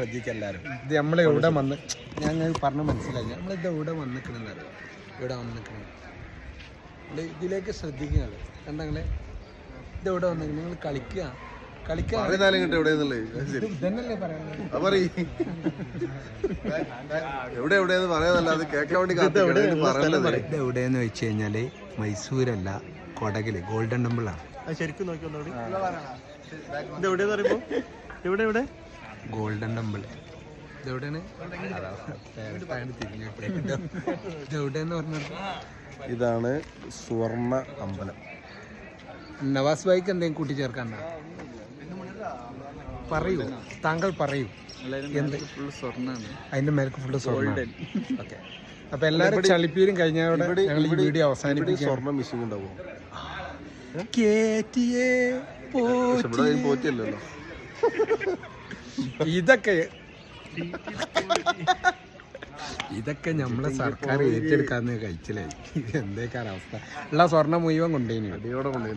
ശ്രദ്ധിക്കെല്ലാരും. ഇത് നമ്മളെവിടെ വന്ന് ഞാൻ പറഞ്ഞ മനസ്സിലായി. നമ്മളിത് എവിടെ വന്നിക്കണെന്നറിയാം. ഇവിടെ വന്നിക്കണം ഇതിലേക്ക് ശ്രദ്ധിക്കുക. കണ്ടങ്ങളെ ഇതെവിടെ വന്നിരിക്കും. നിങ്ങൾ കളിക്കുക ഇതന്നല്ലേ എവിടെയെന്ന് വെച്ച് കഴിഞ്ഞാല് മൈസൂരല്ല, കൊടകില് ഗോൾഡൻ ടെമ്പിളാണ്. ശരിക്കും നോക്കിയോടെ ഗോൾഡൻ ടെമ്പിൾ ഇതെവിടെയാണ്? ഇതെവിടെയെന്ന് പറഞ്ഞത് ഇതാണ് സുവർണ അമ്പലം. നവാസ് ഭായിക്ക് എന്തെങ്കിലും കൂട്ടിച്ചേർക്കാൻ പറയൂ, താങ്കൾ പറയൂ. അതിന്റെ മേലേക്ക് ഫുള്ള് സ്വർണ്ണ. ഓക്കെ, അപ്പൊ എല്ലാരും ചളിപ്പീരും കഴിഞ്ഞോടെ ഞങ്ങൾ ഈ വീഡിയോ അവസാനിപ്പിക്കും. സ്വർണ്ണം മിസ്സിംഗ് ഉണ്ടാവും. ഇതൊക്കെ നമ്മളെ സർക്കാർ ഏറ്റെടുക്കാന്ന് കഴിച്ചില്ലേ? എന്തേക്കാര അവസ്ഥ? ഉള്ള സ്വർണ്ണം മുഴുവൻ കൊണ്ടുപോയി.